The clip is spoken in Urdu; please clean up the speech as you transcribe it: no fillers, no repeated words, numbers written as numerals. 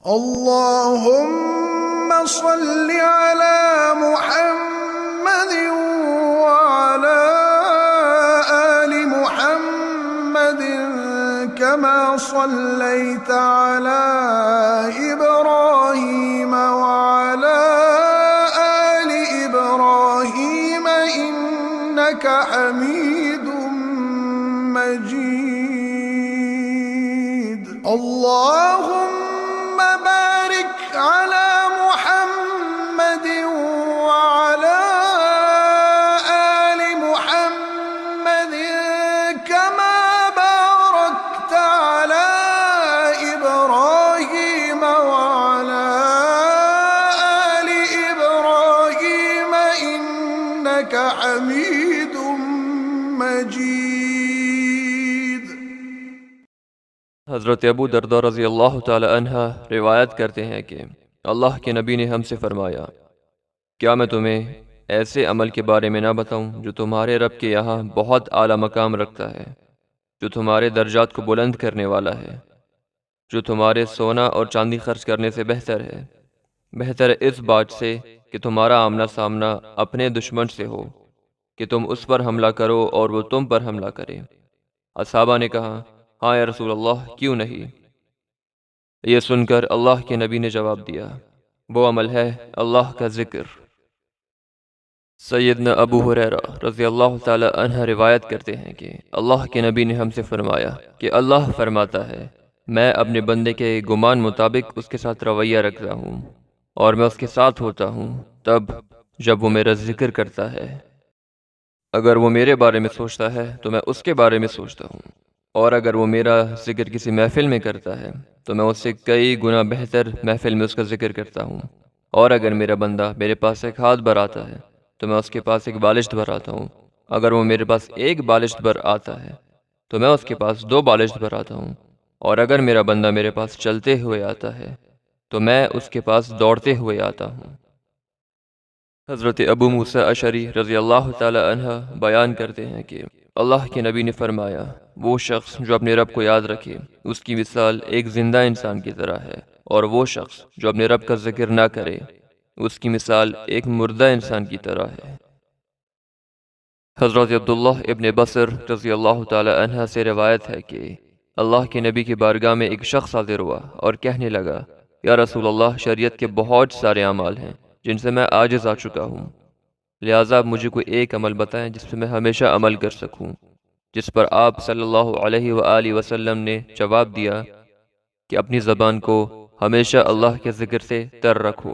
اللهم صل على محمد وعلى آل محمد كما صليت على إبراهيم وعلى آل إبراهيم إنك حميد مجيد اللهم بارك على محمد وعلى آل محمد كما باركت على إبراهيم وعلى آل إبراهيم إنك حميد مجيد۔ حضرت ابو درداء رضی اللہ تعالی عنہ روایت کرتے ہیں کہ اللہ کے نبی نے ہم سے فرمایا، کیا میں تمہیں ایسے عمل کے بارے میں نہ بتاؤں جو تمہارے رب کے یہاں بہت اعلیٰ مقام رکھتا ہے، جو تمہارے درجات کو بلند کرنے والا ہے، جو تمہارے سونا اور چاندی خرچ کرنے سے بہتر ہے، بہتر اس بات سے کہ تمہارا آمنا سامنا اپنے دشمن سے ہو کہ تم اس پر حملہ کرو اور وہ تم پر حملہ کرے۔ اصحابہ نے کہا، ہاں یا رسول اللہ، کیوں نہیں؟ یہ سن کر اللہ کے نبی نے جواب دیا، وہ عمل ہے اللہ کا ذکر۔ سیدنا ابو ہریرہ رضی اللہ تعالی عنہ روایت کرتے ہیں کہ اللہ کے نبی نے ہم سے فرمایا کہ اللہ فرماتا ہے، میں اپنے بندے کے گمان مطابق اس کے ساتھ رویہ رکھتا ہوں، اور میں اس کے ساتھ ہوتا ہوں تب جب وہ میرا ذکر کرتا ہے۔ اگر وہ میرے بارے میں سوچتا ہے تو میں اس کے بارے میں سوچتا ہوں، اور اگر وہ میرا ذکر کسی محفل میں کرتا ہے تو میں اس سے کئی گنا بہتر محفل میں اس کا ذکر کرتا ہوں، اور اگر میرا بندہ میرے پاس ایک ہاتھ بھر آتا ہے تو میں اس کے پاس ایک بالشت بھر آتا ہوں، اگر وہ میرے پاس ایک بالشت بھر آتا ہے تو میں اس کے پاس 2 بالشت بھر آتا ہوں، اور اگر میرا بندہ میرے پاس چلتے ہوئے آتا ہے تو میں اس کے پاس دوڑتے ہوئے آتا ہوں۔ حضرت ابو موسیٰ اشعری رضی اللہ تعالی عنہ بیان کرتے ہیں کہ اللہ کے نبی نے فرمایا، وہ شخص جو اپنے رب کو یاد رکھے اس کی مثال ایک زندہ انسان کی طرح ہے، اور وہ شخص جو اپنے رب کا ذکر نہ کرے اس کی مثال ایک مردہ انسان کی طرح ہے۔ حضرت عبداللہ ابن بصر رضی اللہ تعالی عنہ سے روایت ہے کہ اللہ کے نبی کی بارگاہ میں ایک شخص حاضر ہوا اور کہنے لگا، یا رسول اللہ، شریعت کے بہت سارے اعمال ہیں جن سے میں عاجز آ چکا ہوں، لہٰذا آپ مجھے کوئی ایک عمل بتائیں جس پہ میں ہمیشہ عمل کر سکوں۔ جس پر آپ صلی اللہ علیہ وآلہ وسلم نے جواب دیا کہ اپنی زبان کو ہمیشہ اللہ کے ذکر سے تر رکھو۔